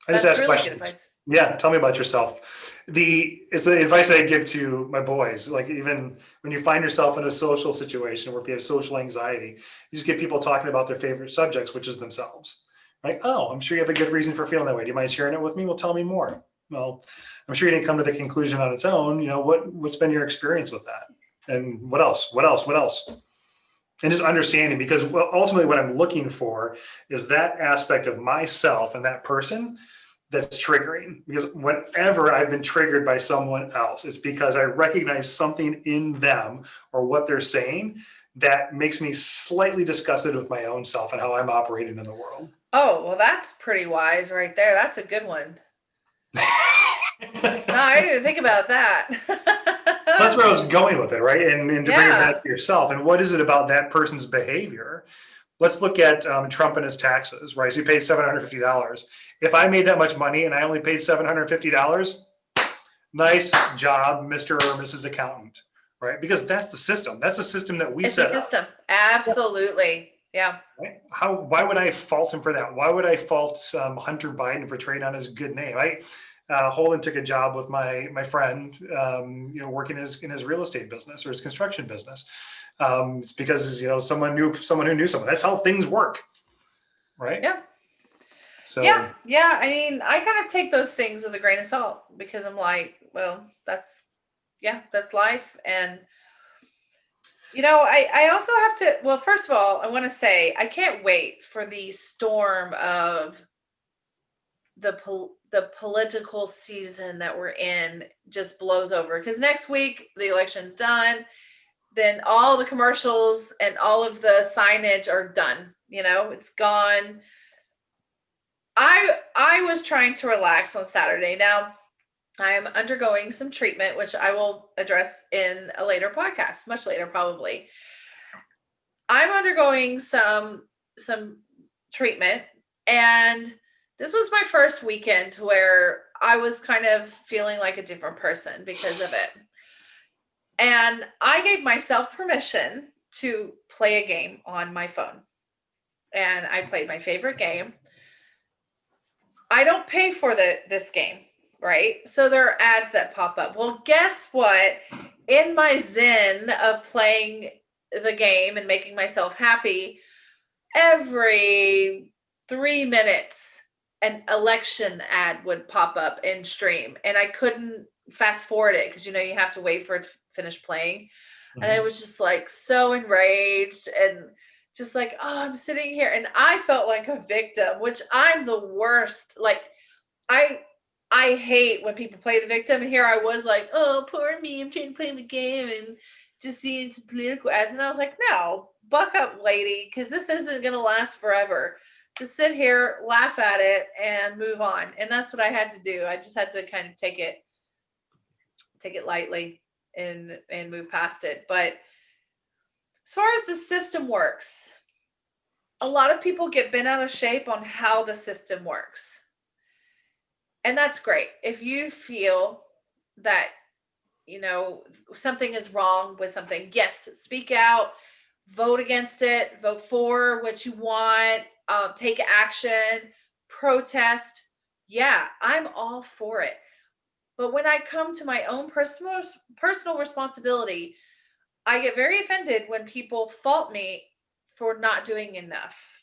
I just That's ask really good questions. advice. Yeah, tell me about yourself. It's the advice I give to my boys. Like, even when you find yourself in a social situation where you have social anxiety, you just get people talking about their favorite subjects, which is themselves. Like, oh, I'm sure you have a good reason for feeling that way. Do you mind sharing it with me? Well, tell me more. Well, I'm sure you didn't come to the conclusion on its own. What's been your experience with that? And what else? What else? What else? And just understanding, because ultimately what I'm looking for is that aspect of myself and that person that's triggering. Because whenever I've been triggered by someone else, it's because I recognize something in them or what they're saying that makes me slightly disgusted with my own self and how I'm operating in the world. Oh, well, that's pretty wise right there. That's a good one. No, I didn't even think about that. That's where I was going with it, right? And to bring it Yeah. back to yourself, and what is it about that person's behavior? Let's look at Trump and his taxes, right? So he paid $750. If I made that much money and I only paid $750, nice job, Mr. or Mrs. Accountant, right? Because that's the system. That's the system that we It's a set up. system. Absolutely. Yeah. Right? Why would I fault him for that? Why would I fault Hunter Biden for trading on his good name? Holden took a job with my friend, working in his real estate business or his construction business. It's because someone who knew someone. That's how things work, right? Yeah. So Yeah. I mean, I kind of take those things with a grain of salt because I'm like, well, that's life. And I also have to, well, first of all, I want to say I can't wait for the storm of the political season that we're in just blows over, because next week the election's done, then all the commercials and all of the signage are done. It's gone. I was trying to relax on Saturday. Now I'm undergoing some treatment, which I will address in a later podcast, much later probably. I'm undergoing some treatment, and this was my first weekend where I was kind of feeling like a different person because of it. And I gave myself permission to play a game on my phone. And I played my favorite game. I don't pay for this game, right? So there are ads that pop up. Well, guess what? In my zen of playing the game and making myself happy, every 3 minutes an election ad would pop up in stream, and I couldn't fast forward it because you have to wait for it to finish playing. And I was just like so enraged and just like, oh, I'm sitting here, and I felt like a victim, which I'm the worst. Like, I hate when people play the victim, and here I was like, oh, poor me, I'm trying to play the game and just seeing some political ads. And I was like, no, buck up, lady, because this isn't gonna last forever. Just sit here, laugh at it, and move on. And that's what I had to do. I just had to kind of take it lightly and move past it. But as far as the system works, a lot of people get bent out of shape on how the system works. And that's great. If you feel that, something is wrong with something, yes, speak out, vote against it, vote for what you want, take action, protest. Yeah, I'm all for it. But when I come to my own personal responsibility, I get very offended when people fault me for not doing enough.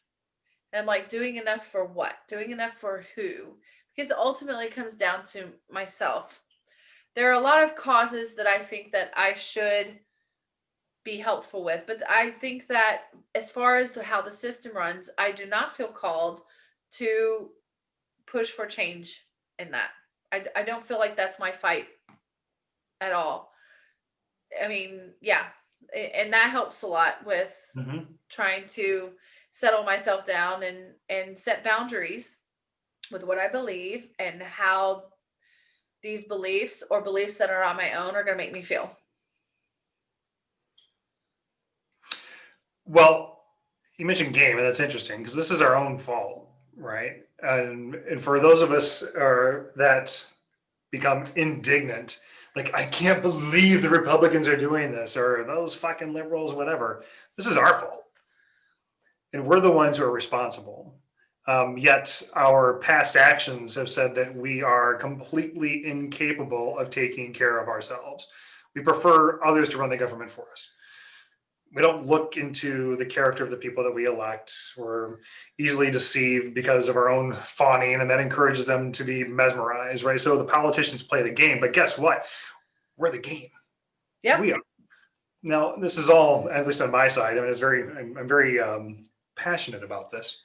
And I'm like, doing enough for what? Doing enough for who? Because ultimately it comes down to myself. There are a lot of causes that I think that I should be helpful with, but I think that as far as how the system runs, I do not feel called to push for change in that. I don't feel like that's my fight at all. I mean, yeah, and that helps a lot with trying to settle myself down and set boundaries with what I believe and how these beliefs or beliefs that are on my own are going to make me feel. Well, you mentioned game, and that's interesting because this is our own fault, right? And for those of us that become indignant, like, I can't believe the Republicans are doing this, or those fucking liberals, whatever. This is our fault, and we're the ones who are responsible. Yet our past actions have said that we are completely incapable of taking care of ourselves. We prefer others to run the government for us. we don't look into the character of the people that we elect. We're easily deceived because of our own fawning, and that encourages them to be mesmerized, right? So the politicians play the game, but guess what? We're the game. Yep. We are. Now, this is all, at least on my side. I mean, I'm very passionate about this.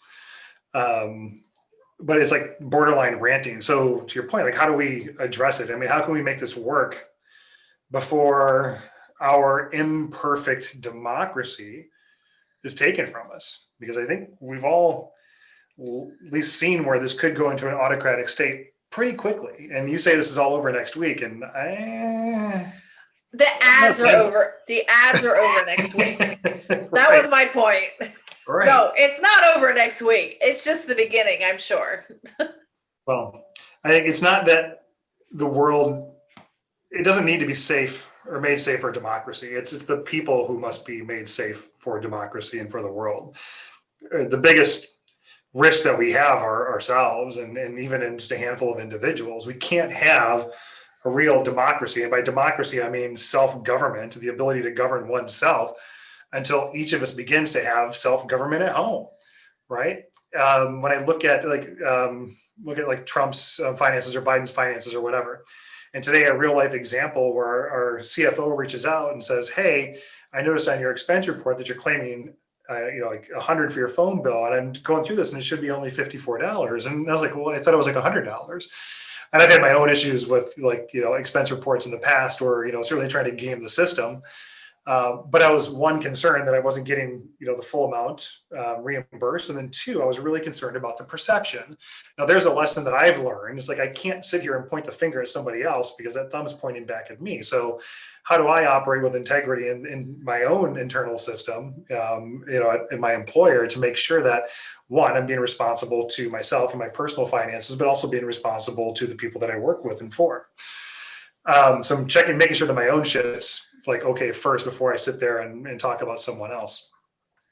But it's like borderline ranting. So to your point, like, how do we address it? I mean, how can we make this work before our imperfect democracy is taken from us? Because I think we've all at least seen where this could go into an autocratic state pretty quickly. And you say this is all over next week, and the ads are over. The ads are over next week. That right. was my point. Right. No, it's not over next week. It's just the beginning, I'm sure. Well, I think it's not that the world, it doesn't need to be safe or made safe for democracy. It's the people who must be made safe for democracy and for the world. The biggest risk that we have are ourselves, and even in just a handful of individuals. We can't have a real democracy. And by democracy, I mean self-government, the ability to govern oneself, until each of us begins to have self-government at home, right? When I look at like Trump's finances or Biden's finances or whatever, and today a real life example where our CFO reaches out and says, "Hey, I noticed on your expense report that you're claiming, like $100 for your phone bill, and I'm going through this, and it should be only $54." And I was like, "Well, I thought it was like $100." And I've had my own issues with expense reports in the past, or certainly trying to game the system. But I was, one, concerned that I wasn't getting the full amount reimbursed, and then two, I was really concerned about the perception. Now, there's a lesson that I've learned. It's like, I can't sit here and point the finger at somebody else because that thumb's pointing back at me. So how do I operate with integrity in my own internal system, at my employer, to make sure that, one, I'm being responsible to myself and my personal finances, but also being responsible to the people that I work with and for. So I'm making sure that my own shit's like okay first before I sit there and talk about someone else.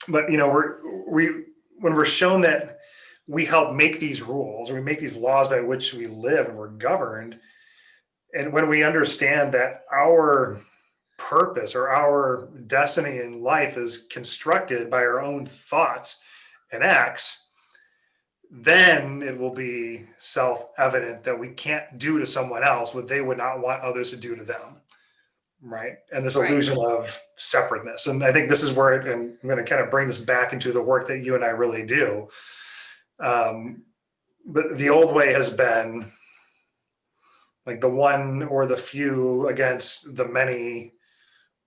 But when we're shown that we help make these rules, or we make these laws by which we live and we're governed, and when we understand that our purpose or our destiny in life is constructed by our own thoughts and acts, then it will be self-evident that we can't do to someone else what they would not want others to do to them. Right. And this illusion of separateness. And I think this is where and I'm going to kind of bring this back into the work that you and I really do. But the old way has been like the one or the few against the many,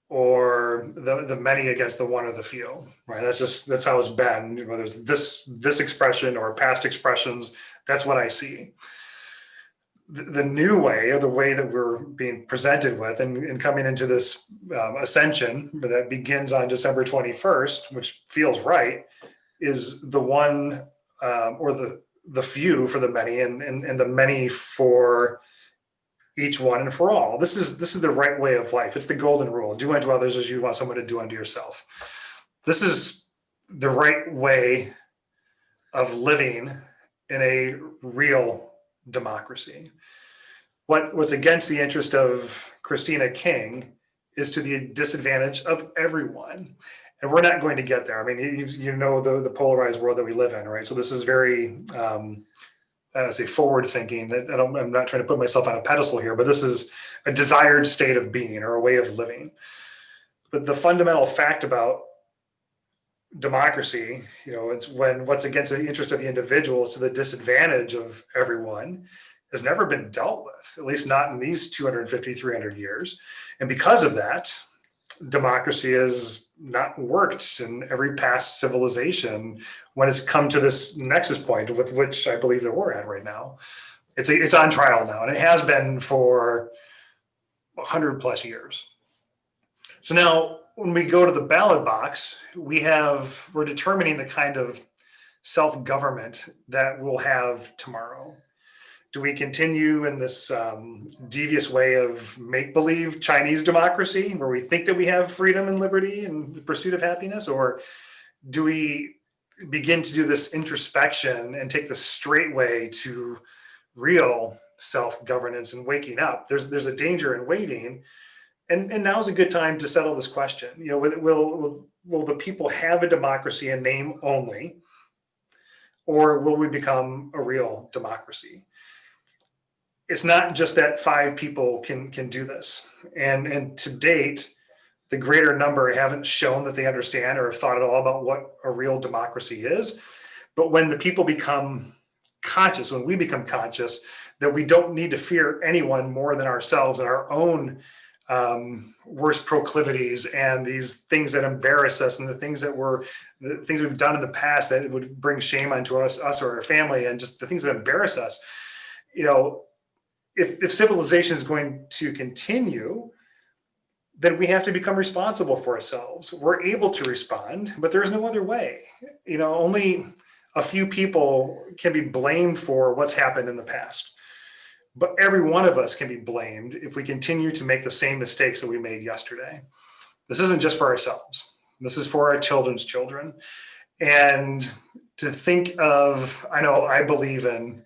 or the many against the one or the few. Right. That's how it's been. Whether it's this expression or past expressions, that's what I see. The new way, or the way that we're being presented with and coming into this ascension that begins on December 21st, which feels right, is the one or the few for the many, and the many for each one and for all. This is the right way of life. It's the golden rule: do unto others as you want someone to do unto yourself. This is the right way of living in a real democracy. What's against the interest of Christina King is to the disadvantage of everyone. And we're not going to get there. I mean, the polarized world that we live in, right? So this is very, I don't say forward thinking. I'm not trying to put myself on a pedestal here, but this is a desired state of being or a way of living. But the fundamental fact about democracy, it's when what's against the interest of the individual is to the disadvantage of everyone, has never been dealt with, at least not in these 250, 300 years. And because of that, democracy has not worked in every past civilization when it's come to this nexus point with which I believe that we're at right now. It's on trial now, and it has been for 100 plus years. So now when we go to the ballot box, we're determining the kind of self-government that we'll have tomorrow. Do we continue in this devious way of make-believe Chinese democracy, where we think that we have freedom and liberty and the pursuit of happiness? Or do we begin to do this introspection and take the straight way to real self-governance and waking up? There's a danger in waiting And now's a good time to settle this question. You know, will the people have a democracy in name only, or will we become a real democracy? It's not just that 5 people can do this, and to date, the greater number haven't shown that they understand or have thought at all about what a real democracy is. But when the people become conscious, when we become conscious that we don't need to fear anyone more than ourselves and our own worst proclivities and these things that embarrass us and the things we've done in the past that would bring shame onto us or our family, and just the things that embarrass us. You know, if civilization is going to continue, then we have to become responsible for ourselves. We're able to respond, but there's no other way. You know, only a few people can be blamed for what's happened in the past. But every one of us can be blamed if we continue to make the same mistakes that we made yesterday. This isn't just for ourselves. This is for our children's children. And to think of, I know I believe in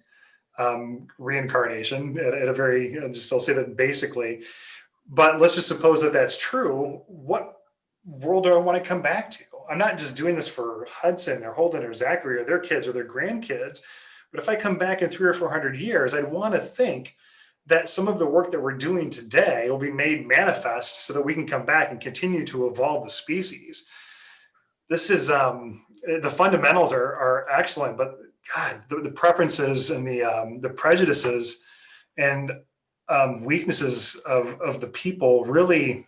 reincarnation at a very, I'll say that basically, but let's just suppose that that's true. What world do I want to come back to? I'm not just doing this for Hudson or Holden or Zachary or their kids or their grandkids. But if I come back in 300 or 400 years, I'd want to think that some of the work that we're doing today will be made manifest so that we can come back and continue to evolve the species. This is the fundamentals are excellent, but God, the preferences and the prejudices and weaknesses of the people really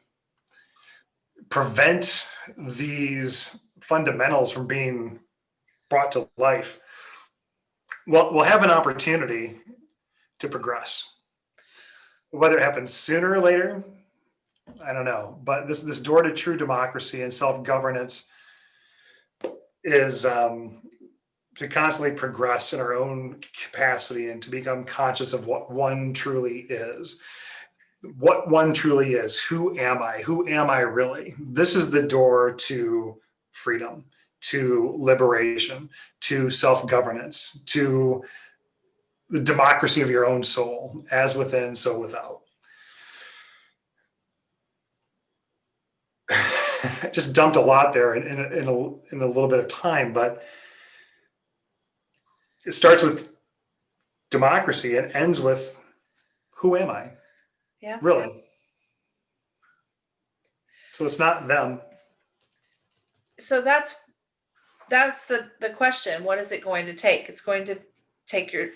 prevent these fundamentals from being brought to life. Well, we'll have an opportunity to progress. Whether it happens sooner or later, I don't know. But this door to true democracy and self-governance is to constantly progress in our own capacity and to become conscious of what one truly is. What one truly is. Who am I? Who am I really? This is the door to freedom, to liberation, to self-governance, to the democracy of your own soul, as within, so without. I just dumped a lot there in a little bit of time, but it starts with democracy and ends with who am I? Yeah. Really? So it's not them. So that's the question. What is it going to take? It's going to take your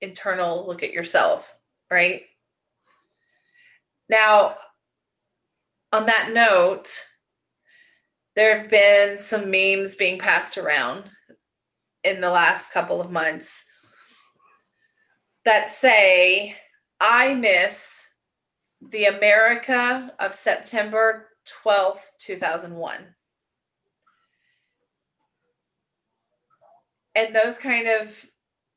internal look at yourself, right? Now, on that note, there have been some memes being passed around in the last couple of months that say, I miss the America of September 12th, 2001. And those kind of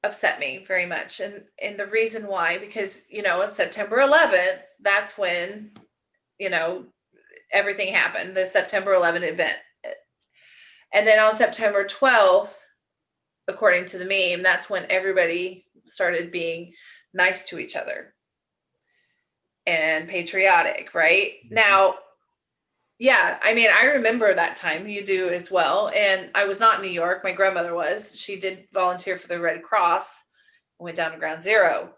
upset me very much. And the reason why, because, on September 11th, that's when, everything happened, the September 11th event. And then on September 12th, according to the meme, that's when everybody started being nice to each other and patriotic, right? Now, yeah, I mean, I remember that time. You do as well. And I was not in New York. My grandmother was. She did volunteer for the Red Cross, went down to Ground Zero.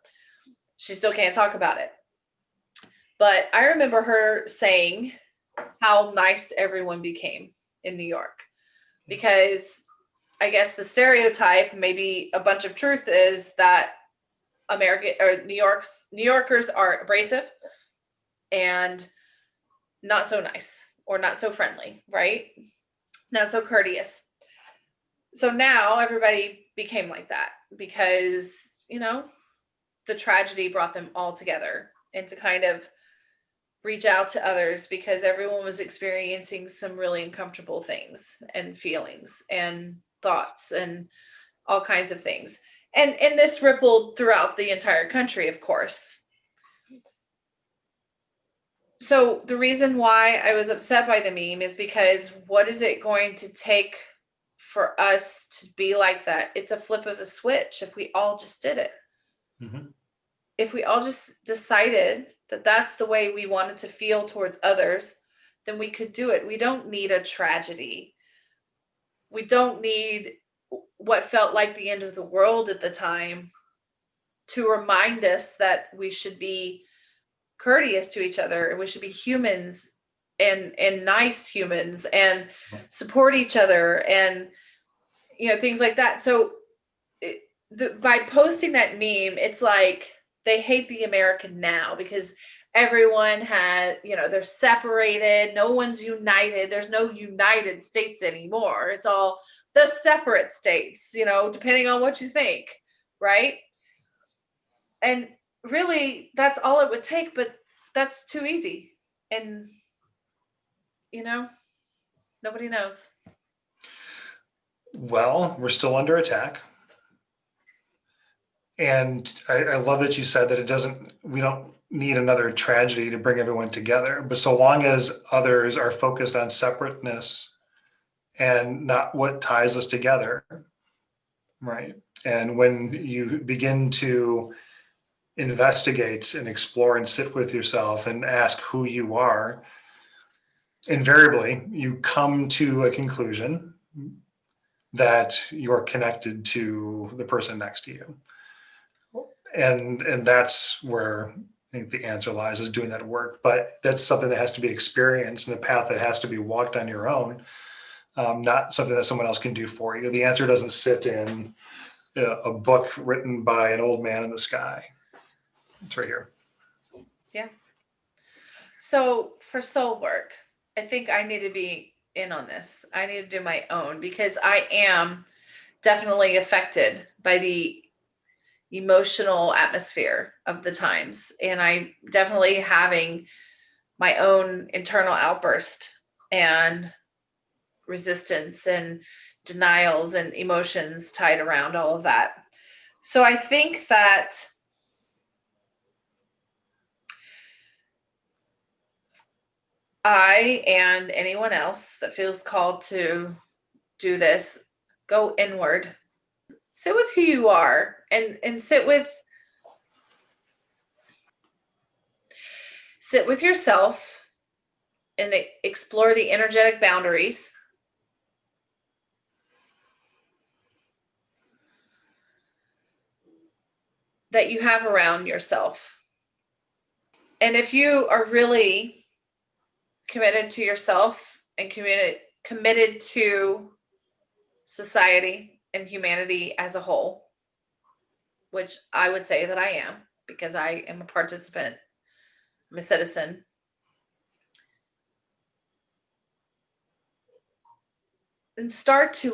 She still can't talk about it. But I remember her saying how nice everyone became in New York. Because I guess the stereotype, maybe a bunch of truth, is that New Yorkers are abrasive and not so nice, or not so friendly, right? Not so courteous. So now everybody became like that because, the tragedy brought them all together, and to kind of reach out to others because everyone was experiencing some really uncomfortable things and feelings and thoughts and all kinds of things. And this rippled throughout the entire country, of course. So the reason why I was upset by the meme is because what is it going to take for us to be like that? It's a flip of the switch if we all just did it. Mm-hmm. if we all just decided that that's the way we wanted to feel towards others, then we could do it. We don't need a tragedy. We don't need what felt like the end of the world at the time to remind us that we should be courteous to each other and we should be humans and nice humans and support each other and things like that. So by posting that meme, it's like they hate the American now because everyone had, they're separated. No one's united. There's no United States anymore. It's all the separate states, depending on what you think, right? And really, that's all it would take, but that's too easy. And, nobody knows. Well, we're still under attack. And I love that you said that we don't need another tragedy to bring everyone together. But so long as others are focused on separateness and not what ties us together, right? And when you begin to investigate and explore and sit with yourself and ask who you are, invariably you come to a conclusion that you're connected to the person next to you. And that's where I think the answer lies, is doing that work. But that's something that has to be experienced and a path that has to be walked on your own, not something that someone else can do for you. The answer doesn't sit in a book written by an old man in the sky. It's right here. Yeah. So for soul work, I think I need to be in on this. I need to do my own because I am definitely affected by the emotional atmosphere of the times. And I definitely having my own internal outburst and resistance and denials and emotions tied around all of that. So I think that I and anyone else that feels called to do this, go inward. Sit with who you are and sit with yourself and explore the energetic boundaries that you have around yourself. And if you are really committed to yourself and committed to society and humanity as a whole, which I would say that I am because I am a participant, I'm a citizen. And start to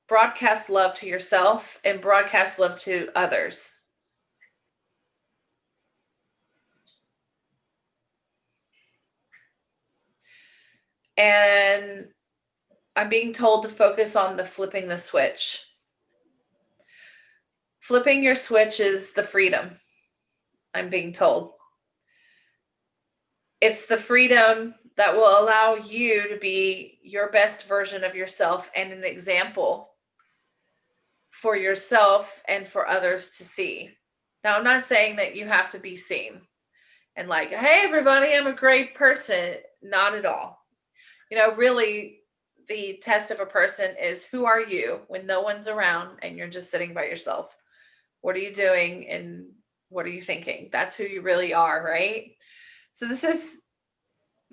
broadcast love to yourself and broadcast love to others. And I'm being told to focus on the flipping the switch. Flipping your switch is the freedom, I'm being told. It's the freedom that will allow you to be your best version of yourself and an example for yourself and for others to see. Now, I'm not saying that you have to be seen and like, hey, everybody, I'm a great person. Not at all. Really, the test of a person is who are you when no one's around and you're just sitting by yourself? What are you doing and what are you thinking? That's who you really are, right? So this is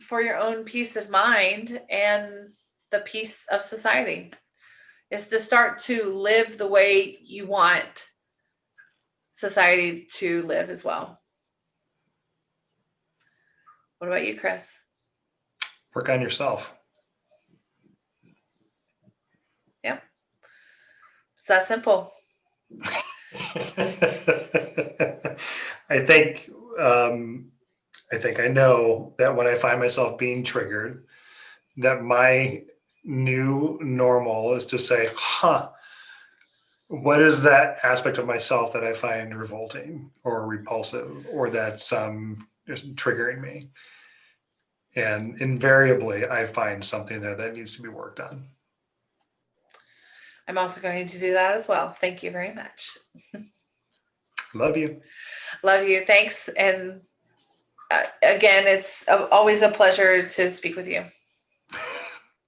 for your own peace of mind and the peace of society, is to start to live the way you want society to live as well. What about you, Chris? Work on yourself. Yep. It's that simple. I think I know that when I find myself being triggered, that my new normal is to say, what is that aspect of myself that I find revolting or repulsive or that's just triggering me? And invariably, I find something there that needs to be worked on. I'm also going to do that as well. Thank you very much. Love you. Love you. Thanks. And again, it's always a pleasure to speak with you.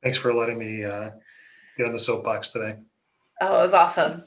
Thanks for letting me get on the soapbox today. Oh, it was awesome.